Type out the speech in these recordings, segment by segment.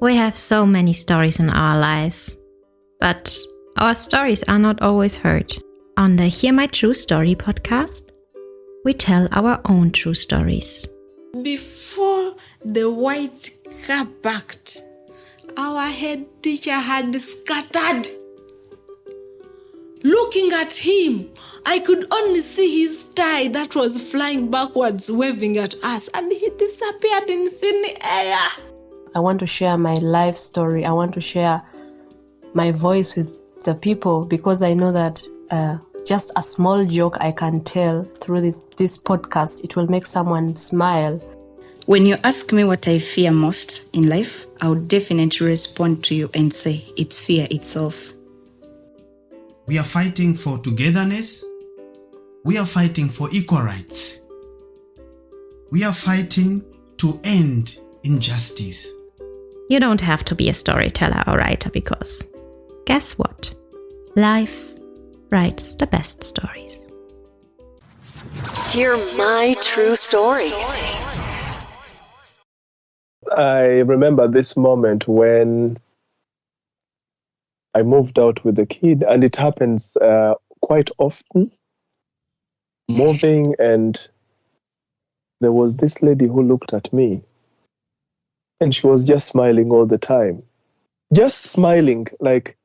We have so many stories in our lives, but our stories are not always heard. On the Hear My True Story podcast, we tell our own true stories. Before the white car backed, our head teacher had scattered. Looking at him, I could only see his tie that was flying backwards, waving at us, and he disappeared in thin air. I want to share my life story. I want to share my voice with the people because I know that just a small joke I can tell through this podcast, it will make someone smile. When you ask me what I fear most in life, I would definitely respond to you and say it's fear itself. We are fighting for togetherness. We are fighting for equal rights. We are fighting to end injustice. You don't have to be a storyteller or writer because, guess what? Life writes the best stories. Hear my true story. I remember this moment when I moved out with the kid, and it happens quite often, moving, and there was this lady who looked at me, and she was just smiling all the time. Just smiling, like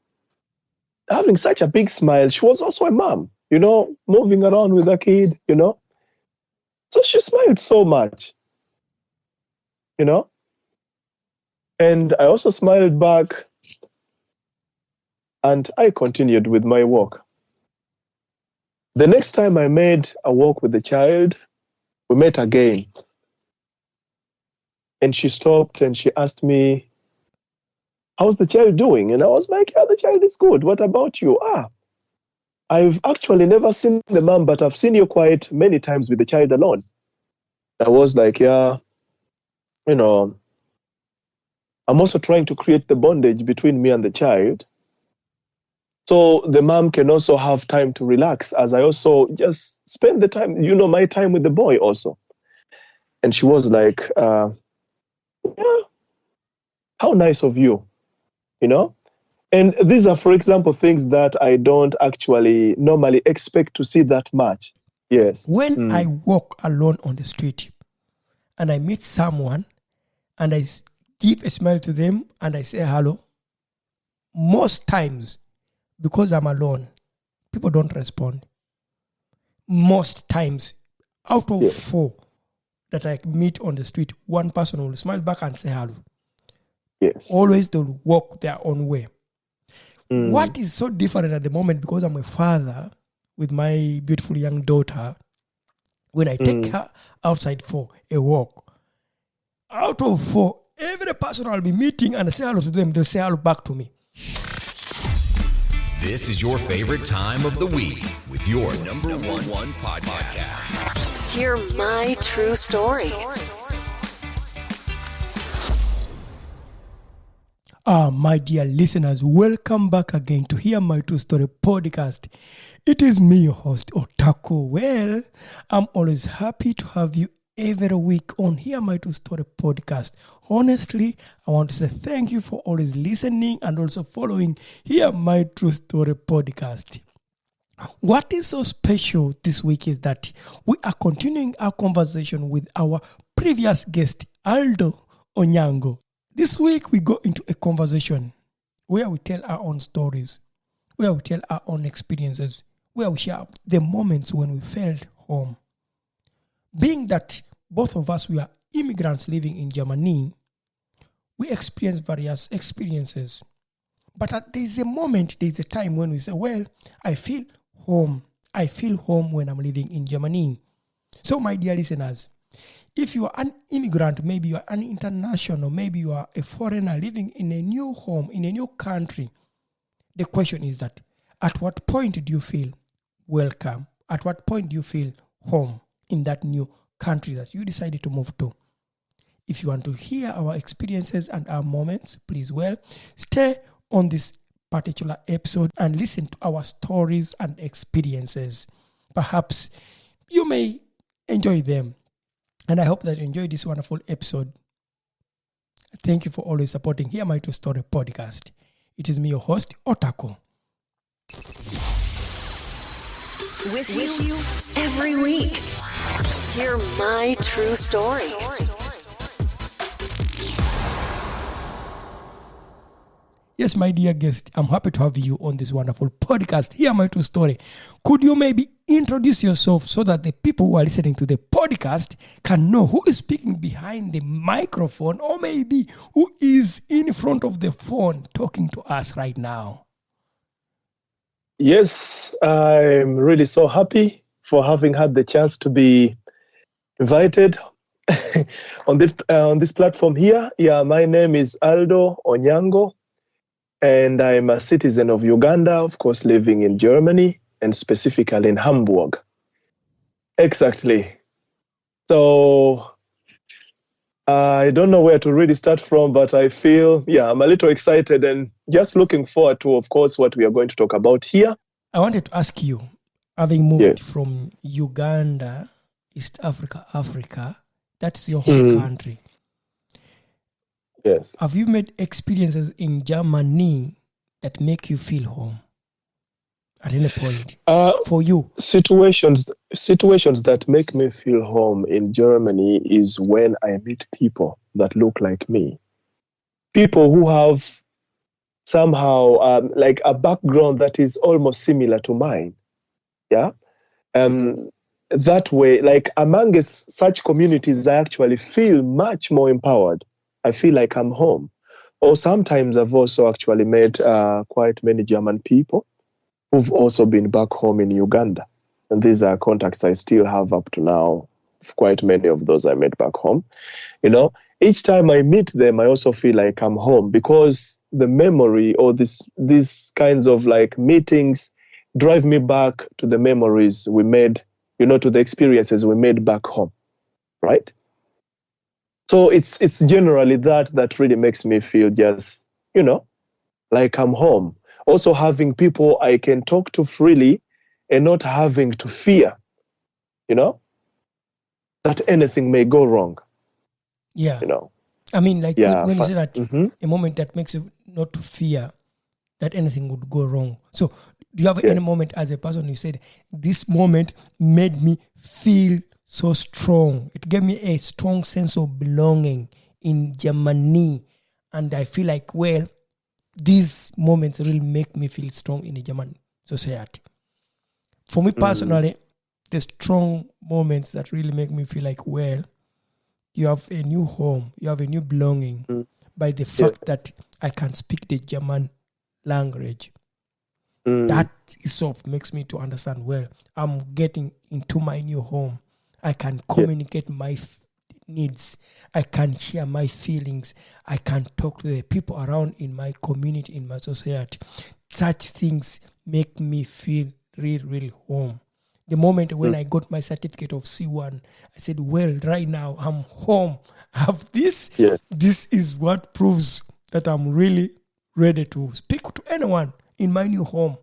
having such a big smile. She was also a mom, moving around with a kid, So she smiled so much, And I also smiled back, and I continued with my walk. The next time I made a walk with the child, we met again. And she stopped and she asked me, "How's the child doing?" And I was like, "Yeah, the child is good. What about you?" I've actually never seen the mom, but I've seen you quite many times with the child alone. I was like, "Yeah, I'm also trying to create the bondage between me and the child. So the mom can also have time to relax as I also just spend the time, my time with the boy also." And she was like, "Yeah, how nice of you, And these are, for example, things that I don't actually normally expect to see that much. Yes. When I walk alone on the street and I meet someone and I give a smile to them and I say hello, most times, because I'm alone, people don't respond. Most times, out of 4 that I meet on the street, one person will smile back and say hello. Yes. Always they'll walk their own way. What is so different at the moment, because I'm a father with my beautiful young daughter, when I take her outside for a walk, out of 4, every person I'll be meeting and I say hello to them, they'll say hello back to me. This is your favorite time of the week with your number one podcast. Hear my true story. My dear listeners, welcome back again to Hear My True Story podcast. It is me, your host, Otako. Well, I'm always happy to have you every week on Hear My True Story podcast. Honestly, I want to say thank you for always listening and also following Hear My True Story podcast. What is so special this week is that we are continuing our conversation with our previous guest, Otako and Oyango. This week, we go into a conversation where we tell our own stories, where we tell our own experiences, where we share the moments when we felt home. Being that both of us, we are immigrants living in Germany, we experience various experiences. But there's a moment, there's a time when we say, well, I feel home. I feel home when I'm living in Germany. So, my dear listeners, if you are an immigrant, maybe you are an international, maybe you are a foreigner living in a new home, in a new country, the question is that, at what point do you feel welcome? At what point do you feel home in that new country that you decided to move to? If you want to hear our experiences and our moments, please, stay on this particular episode and listen to our stories and experiences. Perhaps you may enjoy them. And I hope that you enjoyed this wonderful episode. Thank you for always supporting Hear My True Story podcast. It is me, your host, Otako. With you every week. Hear my true story. Yes, my dear guest, I'm happy to have you on this wonderful podcast. Hear My True Story. Could you maybe introduce yourself so that the people who are listening to the podcast can know who is speaking behind the microphone, or maybe who is in front of the phone talking to us right now? Yes, I'm really so happy for having had the chance to be invited on this platform here. Yeah, my name is Otako and Oyango, and I'm a citizen of Uganda, of course, living in Germany, and specifically in Hamburg. Exactly. So I don't know where to really start from, but I feel, I'm a little excited and just looking forward to, of course, what we are going to talk about here. I wanted to ask you, having moved from Uganda, East Africa, that's your home country. Yes. Have you made experiences in Germany that make you feel home at any point for you? Situations that make me feel home in Germany is when I meet people that look like me. People who have somehow like a background that is almost similar to mine. Yeah. That way, like amongst such communities, I actually feel much more empowered. I feel like I'm home. Or sometimes I've also actually met quite many German people who've also been back home in Uganda. And these are contacts I still have up to now. Quite many of those I met back home. You know, each time I meet them, I also feel like I'm home, because the memory or these kinds of like meetings drive me back to the memories we made, to the experiences we made back home, right? So it's generally that really makes me feel just, like I'm home. Also having people I can talk to freely and not having to fear, that anything may go wrong. Yeah. I mean, like when you say that, a moment that makes you not to fear that anything would go wrong. So do you have any moment as a person you said, this moment made me feel so strong? It gave me a strong sense of belonging in Germany. And I feel like, well, these moments really make me feel strong in the German society. For me personally, the strong moments that really make me feel like, well, you have a new home, you have a new belonging by the fact that I can speak the German language. That itself makes me to understand, well, I'm getting into my new home. I can communicate my needs. I can share my feelings. I can talk to the people around in my community, in my society. Such things make me feel really, really home. The moment when I got my certificate of C1, I said, well, right now I'm home. I have this. Yes. This is what proves that I'm really ready to speak to anyone in my new home,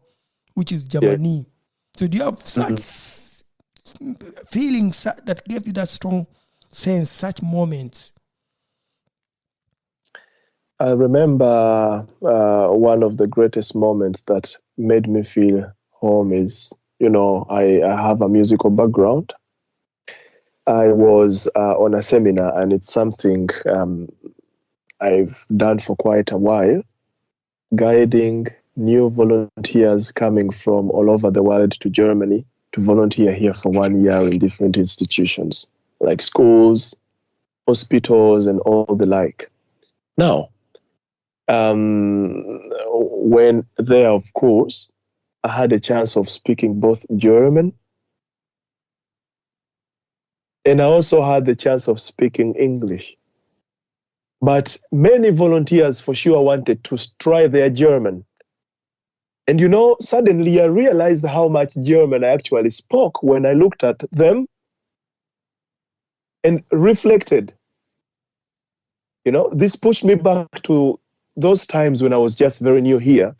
which is Germany. So do you have such feelings that gave you that strong sense, such moments? I remember one of the greatest moments that made me feel home is, I have a musical background. I was on a seminar, and it's something I've done for quite a while, guiding new volunteers coming from all over the world to Germany to volunteer here for 1 year in different institutions, like schools, hospitals, and all the like. Now, when there, of course, I had a chance of speaking both German, and I also had the chance of speaking English. But many volunteers for sure wanted to try their German. And suddenly I realized how much German I actually spoke when I looked at them and reflected. This pushed me back to those times when I was just very new here.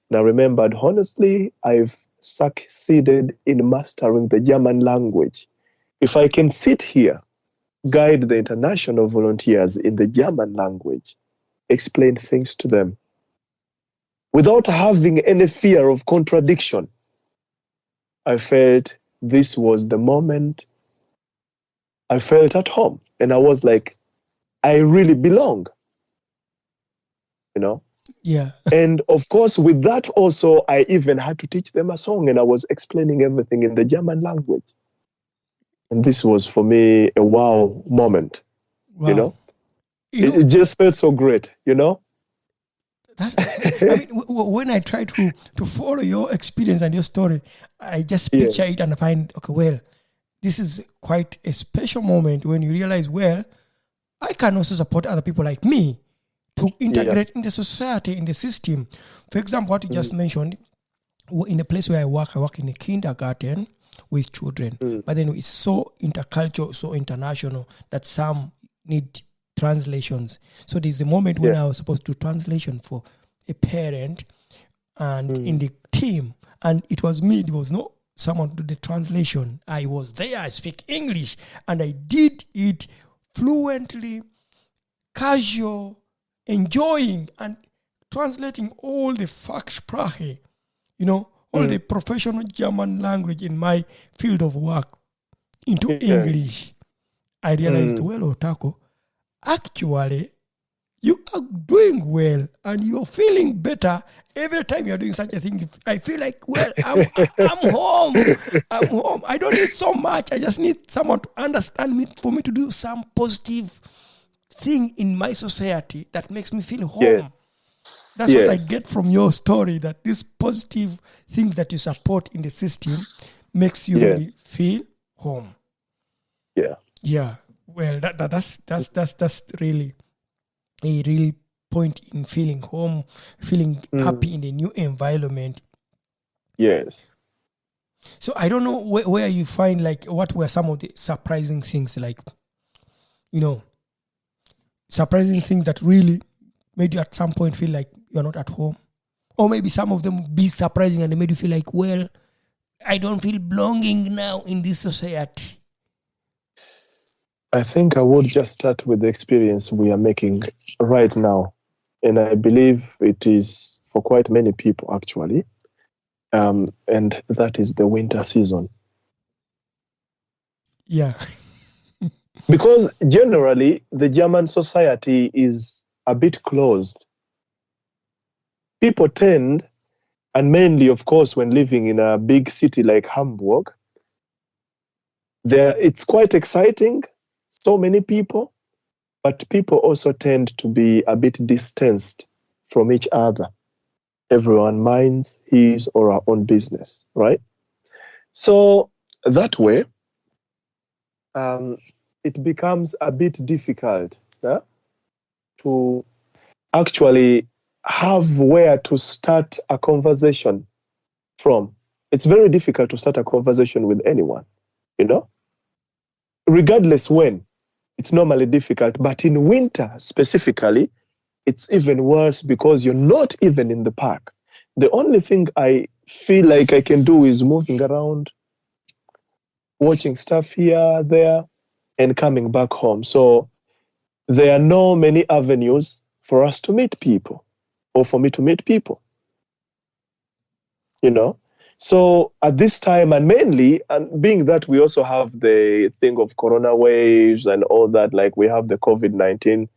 And I remembered, honestly, I've succeeded in mastering the German language. If I can sit here, guide the international volunteers in the German language, explain things to them without having any fear of contradiction. I felt this was the moment I felt at home. And I was like, I really belong. Yeah. And of course, with that also, I even had to teach them a song, and I was explaining everything in the German language. And this was for me a wow moment. Wow. It just felt so great, That's, I mean, when I try to follow your experience and your story, I just picture it and I find, okay, well, this is quite a special moment when you realize, well, I can also support other people like me to integrate in the society, in the system. For example, what you just mentioned, in the place where I work in a kindergarten with children, but then it's so intercultural, so international that some need translations. So there's a moment when I was supposed to do translation for a parent and in the team, and it was me, there was no someone to do the translation. I was there, I speak English, and I did it fluently, casual, enjoying and translating all the Fachsprache, all the professional German language in my field of work into English. I realized, well, Otako, actually, you are doing well and you're feeling better every time you're doing such a thing. I feel like, well, I'm home. I'm home. I don't need so much. I just need someone to understand me, for me to do some positive thing in my society that makes me feel home. Yeah. That's what I get from your story, that these positive things that you support in the system makes you really feel home. Yeah. Yeah. Well, that's really a real point in feeling home, feeling happy in a new environment. Yes. So I don't know where you find, like, what were some of the surprising things, like, surprising things that really made you at some point feel like you're not at home? Or maybe some of them would be surprising and they made you feel like, well, I don't feel belonging now in this society. I think I would just start with the experience we are making right now. And I believe it is for quite many people, actually. And that is the winter season. Yeah. Because generally, the German society is a bit closed. People tend, and mainly, of course, when living in a big city like Hamburg, it's quite exciting, so many people, but people also tend to be a bit distanced from each other. Everyone minds his or her own business, right? So that way, it becomes a bit difficult to actually have where to start a conversation from. It's very difficult to start a conversation with anyone, regardless when. It's normally difficult, but in winter specifically, it's even worse because you're not even in the park. The only thing I feel like I can do is moving around, watching stuff here, there, and coming back home. So there are no many avenues for us to meet people, or for me to meet people. So at this time, and mainly, and being that we also have the thing of corona waves and all that, like we have the COVID-19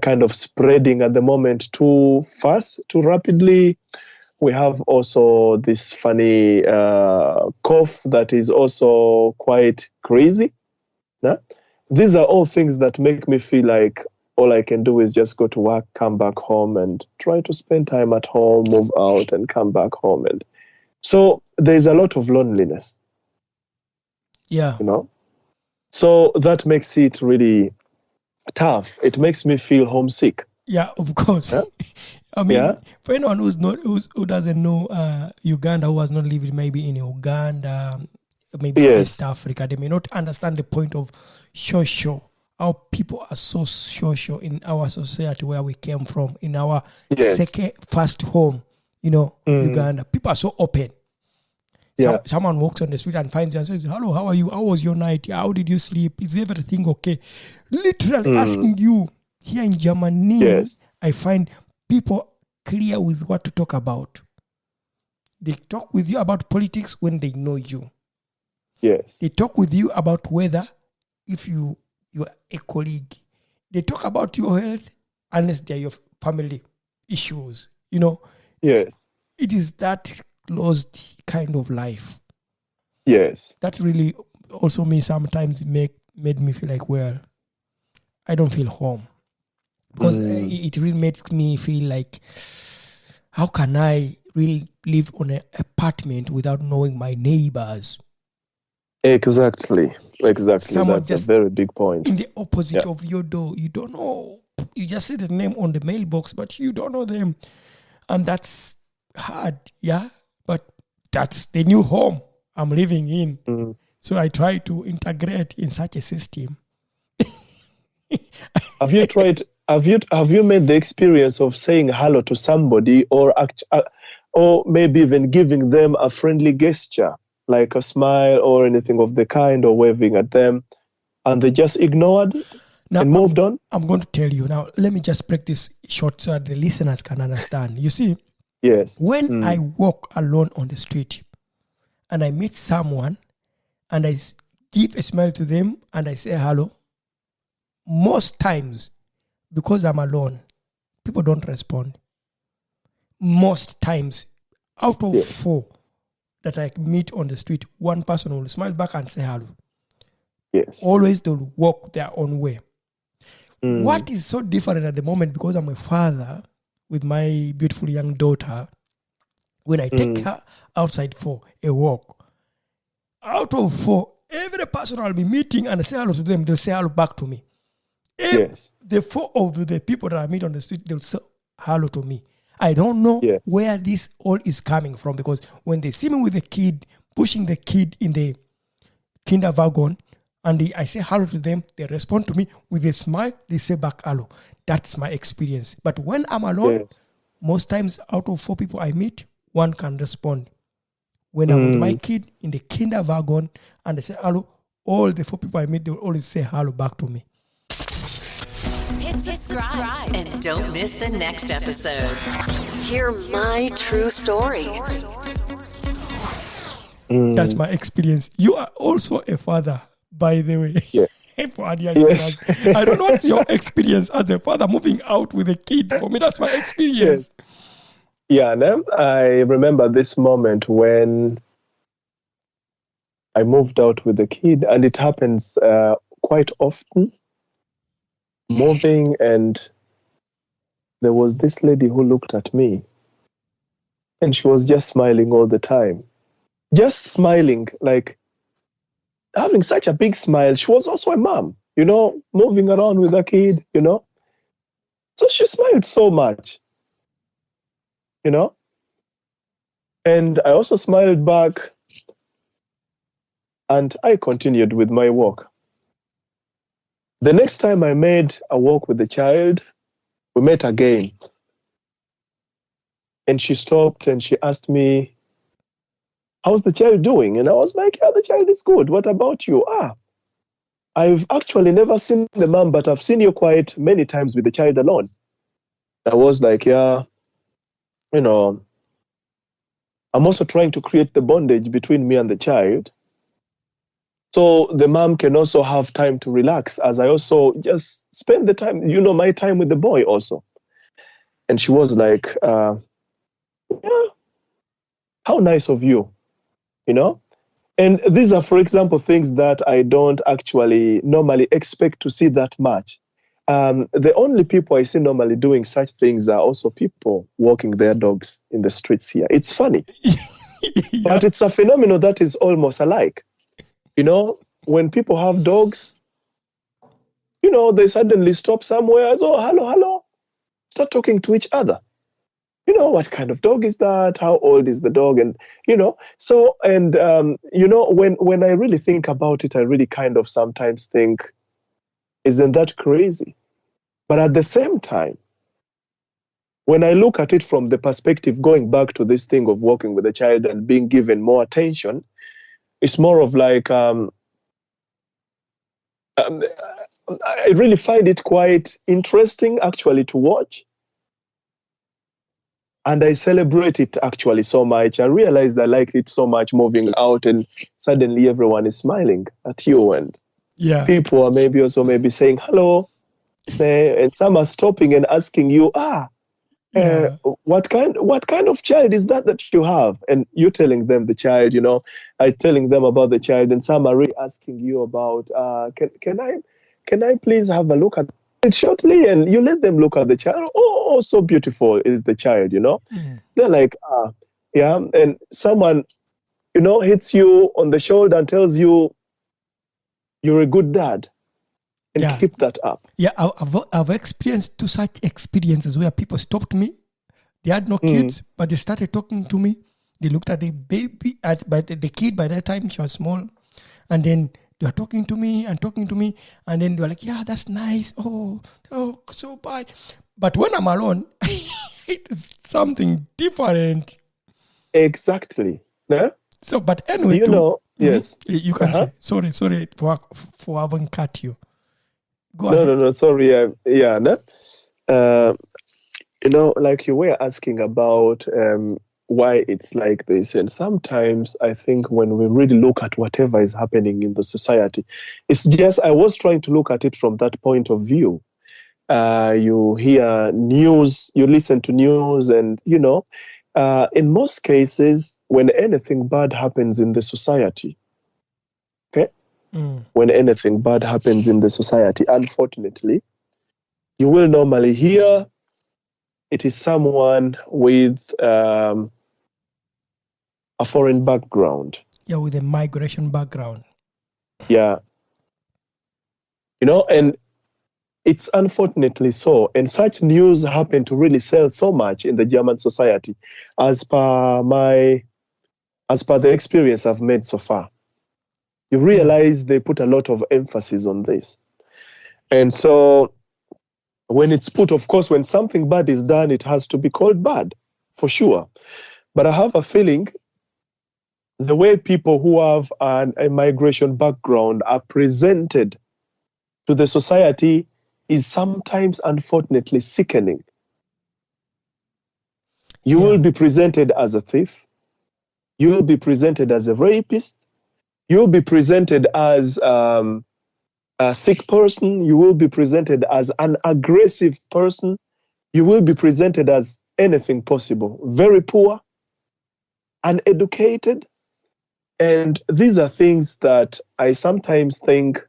kind of spreading at the moment too fast, too rapidly. We have also this funny cough that is also quite crazy. These are all things that make me feel like all I can do is just go to work, come back home, and try to spend time at home, move out, and come back home. And so there's a lot of loneliness. Yeah. So that makes it really tough. It makes me feel homesick. Yeah, of course. Yeah? I mean, for anyone who doesn't know Uganda, who has not lived maybe in Uganda, maybe East Africa, they may not understand the point of social. Our people are so social in our society where we came from, in our first home, Uganda. People are so open. Someone walks on the street and finds you and says, hello, how are you? How was your night? How did you sleep? Is everything okay? Literally asking you. Here in Germany, I find people clear with what to talk about. They talk with you about politics when they know you. Yes. They talk with you about weather if you're a colleague. They talk about your health unless they're your family issues. Yes. It is that closed kind of life. Yes. That really also me sometimes made me feel like, well, I don't feel home. Because it really makes me feel like, how can I really live on an apartment without knowing my neighbors? Exactly. Someone That's a just very big point. in the opposite of your door. You don't know. You just see the name on the mailbox, but you don't know them. And that's hard, yeah? But that's the new home I'm living in. So I try to integrate in such a system. Have you tried? Have you made the experience of saying hello to somebody, or maybe even giving them a friendly gesture, like a smile or anything of the kind, or waving at them, and they just ignored Now, and moved on? I'm going to tell you now. Let me just break this short so that the listeners can understand. You see, Yes. when I walk alone on the street and I meet someone and I give a smile to them and I say hello, most times, because I'm alone, people don't respond. Most times, out of 4 that I meet on the street, one person will smile back and say hello. Yes. Always they'll walk their own way. What is so different at the moment, because I'm a father with my beautiful young daughter, when I take her outside for a walk, out of 4, every person I'll be meeting and I say hello to them, they'll say hello back to me. Yes. The 4 of the people that I meet on the street, they'll say hello to me. I don't know where this all is coming from, because when they see me with the kid, pushing the kid in the kinder wagon, and I say hello to them, they respond to me with a smile, they say back hello. That's my experience. But when I'm alone, most times out of 4 people I meet, 1 can respond. When I'm with my kid in the kinder wagon and they say hello, all the 4 people I meet, they will always say hello back to me. Hit subscribe and don't miss the next episode. Hear my true story. That's my experience. You are also a father, by the way. For our dear listeners. I don't know what's your experience as a father moving out with a kid. For me, that's my experience. Yeah, I remember this moment when I moved out with the kid, and it happens quite often. Moving, and there was this lady who looked at me, and she was just smiling all the time. Just smiling, like having such a big smile. She was also a mom, moving around with a kid, So she smiled so much, And I also smiled back, and I continued with my walk. The next time I made a walk with the child, we met again. And she stopped and she asked me, "How's the child doing?" And I was like, "Yeah, the child is good. What about you?" I've actually never seen the mom, but I've seen you quite many times with the child alone. I was like, "Yeah, I'm also trying to create the bondage between me and the child, so the mom can also have time to relax, as I also just spend the time, my time with the boy also." And she was like, "Yeah, how nice of you, And these are, for example, things that I don't actually normally expect to see that much. The only people I see normally doing such things are also people walking their dogs in the streets here. It's funny, but it's a phenomenon that is almost alike. When people have dogs, they suddenly stop somewhere. Oh, hello. Start talking to each other. What kind of dog is that? How old is the dog? And, so, and, when I really think about it, I really kind of sometimes think, isn't that crazy? But at the same time, when I look at it from the perspective, going back to this thing of working with a child and being given more attention, it's more of like, I really find it quite interesting actually to watch. And I celebrate it actually so much. I realized I liked it so much moving out, and suddenly everyone is smiling at you, and people are maybe saying hello, and some are stopping and asking you, what kind of child is that you have? And you're telling them the child, I telling them about the child, and some are really asking you about, can I please have a look at it shortly? And you let them look at the child. Oh, so beautiful is the child, They're like, and someone, hits you on the shoulder and tells you you're a good dad, and keep that up. Yeah, I've experienced two such experiences where people stopped me. They had no kids, but they started talking to me. They looked at the baby, but the kid by that time, she was small. And then they were talking to me. And then they were like, yeah, that's nice. Oh, so bye. But when I'm alone, it's something different. Exactly. Yeah? So, but anyway, yes. You can say, sorry for having cut you. Go ahead. No, sorry. Like you were asking about why it's like this. And sometimes I think when we really look at whatever is happening in the society, it's just, I was trying to look at it from that point of view. You hear news, you listen to news, and, in most cases, when anything bad happens in the society, when anything bad happens in the society, unfortunately, you will normally hear it is someone with a foreign background. Yeah, with a migration background. Yeah. And it's unfortunately so. And such news happen to really sell so much in the German society, as per the experience I've made so far. You realize they put a lot of emphasis on this. And so when it's put, of course, when something bad is done, it has to be called bad, for sure. But I have a feeling the way people who have a migration background are presented to the society is sometimes, unfortunately, sickening. You will be presented as a thief. You will be presented as a rapist. You will be presented as a sick person. You will be presented as an aggressive person. You will be presented as anything possible. Very poor, uneducated. And these are things that I sometimes think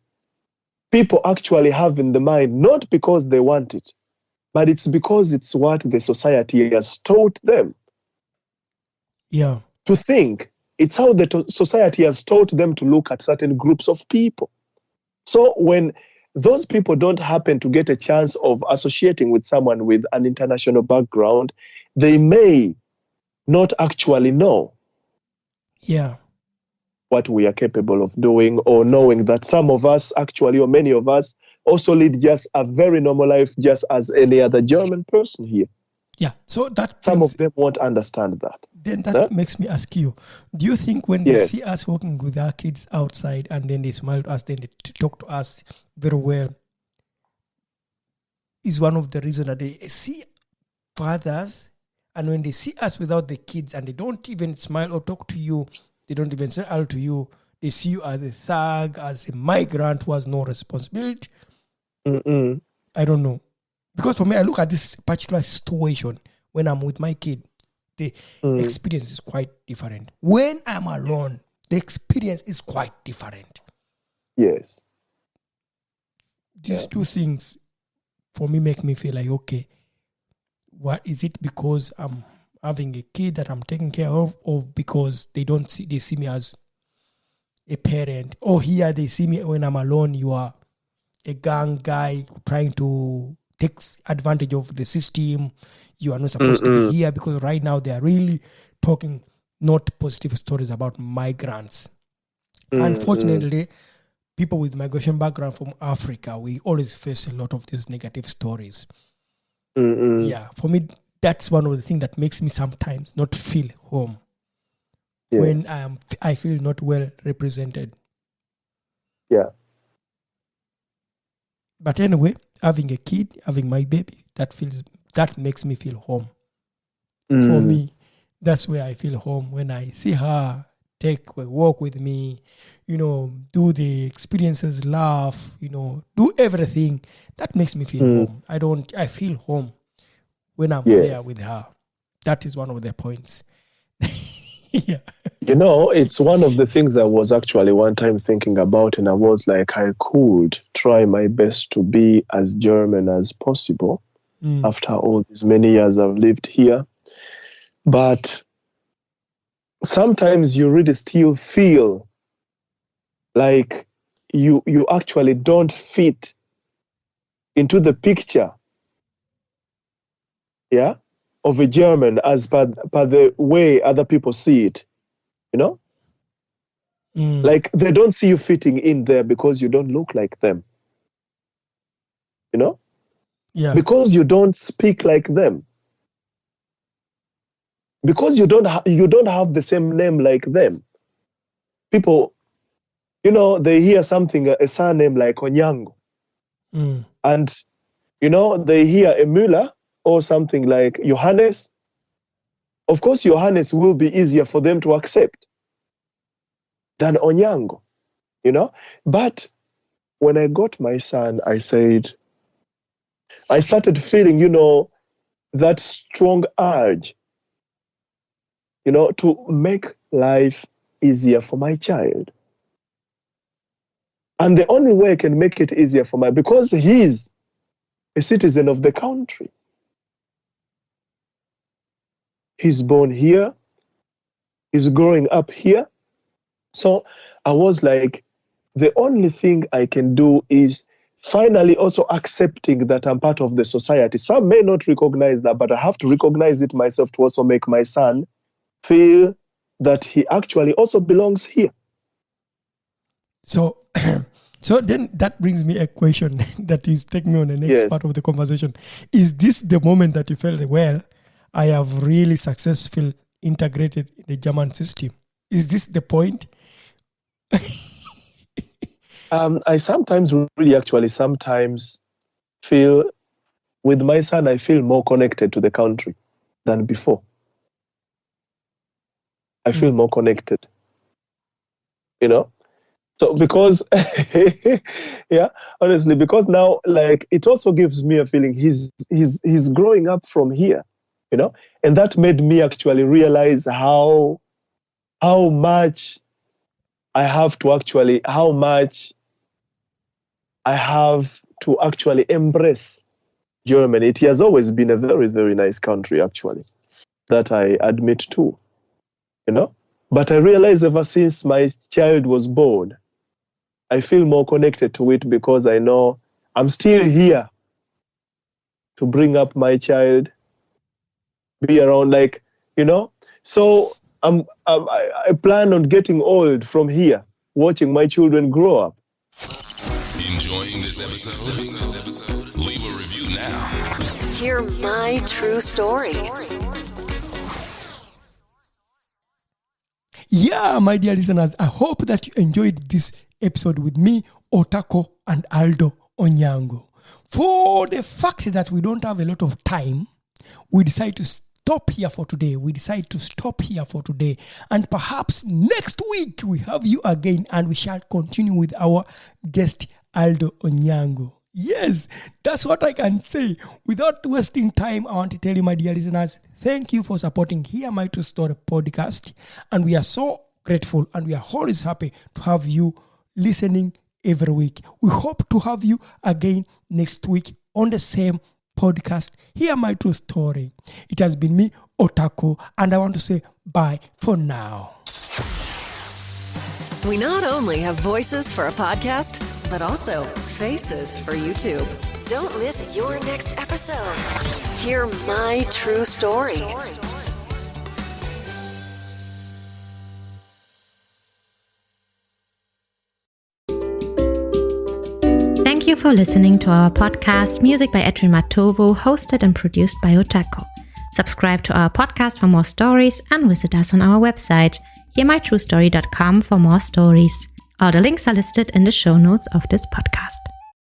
people actually have in the mind, not because they want it, but it's because it's what the society has taught them to think. It's how the society has taught them to look at certain groups of people. So when those people don't happen to get a chance of associating with someone with an international background, they may not actually know what we are capable of doing, or knowing that some of us actually, or many of us, also lead just a very normal life, just as any other German person here. Yeah, so that some of them won't understand that. Then that makes me ask you, do you think when they see us walking with our kids outside and then they smile to us, then they talk to us very well, is one of the reasons that they see fathers, and when they see us without the kids and they don't even smile or talk to you, they don't even say hello to you, they see you as a thug, as a migrant who has no responsibility? I don't know. Because for me, I look at this particular situation when I'm with my kid, the experience is quite different. When I'm alone, the experience is quite different. Yes. These two things, for me, make me feel like, okay, what is it, because I'm having a kid that I'm taking care of, or because they see me as a parent, or here they see me when I'm alone, you are a gang guy trying to takes advantage of the system. You are not supposed to be here, because right now they are really talking not positive stories about migrants. Unfortunately, people with migration background from Africa, we always face a lot of these negative stories. Yeah, for me, that's one of the things that makes me sometimes not feel home when I feel not well represented. Yeah. But anyway, having a kid, having my baby, that makes me feel home. For me, that's where I feel home. When I see her take a walk with me, do the experiences, laugh, do everything. That makes me feel home. I feel home when I'm there with her. That is one of the points. Yeah. It's one of the things I was actually one time thinking about, and I was like, I could try my best to be as German as possible after all these many years I've lived here. But sometimes you really still feel like you actually don't fit into the picture, of a German as per the way other people see it, Like they don't see you fitting in there because you don't look like them, Yeah. because you don't speak like them, because you don't have the same name like them. People, they hear something, a surname like Onyango, and they hear a Müller or something like Johannes. Of course, Johannes will be easier for them to accept than Onyango, But when I got my son, I started feeling, that strong urge, to make life easier for my child. And the only way I can make it easier for because he's a citizen of the country. He's born here. He's growing up here. So I was like, the only thing I can do is finally also accepting that I'm part of the society. Some may not recognize that, but I have to recognize it myself to also make my son feel that he actually also belongs here. So then that brings me a question that is taking me on the next part of the conversation. Is this the moment that you felt, well, I have really successfully integrated in the German system? Is this the point? I sometimes feel, with my son, I feel more connected to the country than before. I feel more connected, So because, honestly, because now, like, it also gives me a feeling he's growing up from here, and that made me actually realize how much I have to actually embrace Germany. It has always been a very, very nice country, actually, that I admit to, But I realize ever since my child was born, I feel more connected to it because I know I'm still here to bring up my child, be around, So I plan on getting old from here, watching my children grow up. Enjoying this episode? Leave a review now. Hear my true story. Yeah, my dear listeners, I hope that you enjoyed this episode with me, Otako and Oyango. For the fact that we don't have a lot of time, we decide to stop here for today. And perhaps next week we have you again and we shall continue with our guest, Oyango. Yes, that's what I can say. Without wasting time, I want to tell you, my dear listeners, thank you for supporting Hear My True Story podcast. And we are so grateful and we are always happy to have you listening every week. We hope to have you again next week on the same podcast, Hear My True Story. It has been me, Otako, and I want to say bye for now. We not only have voices for a podcast, but also faces for YouTube. Don't miss your next episode. Hear my true story. Thank you for listening to our podcast, music by Edwin Matovo, hosted and produced by Otako. Subscribe to our podcast for more stories and visit us on our website, hearmytruestory.com, for more stories. All the links are listed in the show notes of this podcast.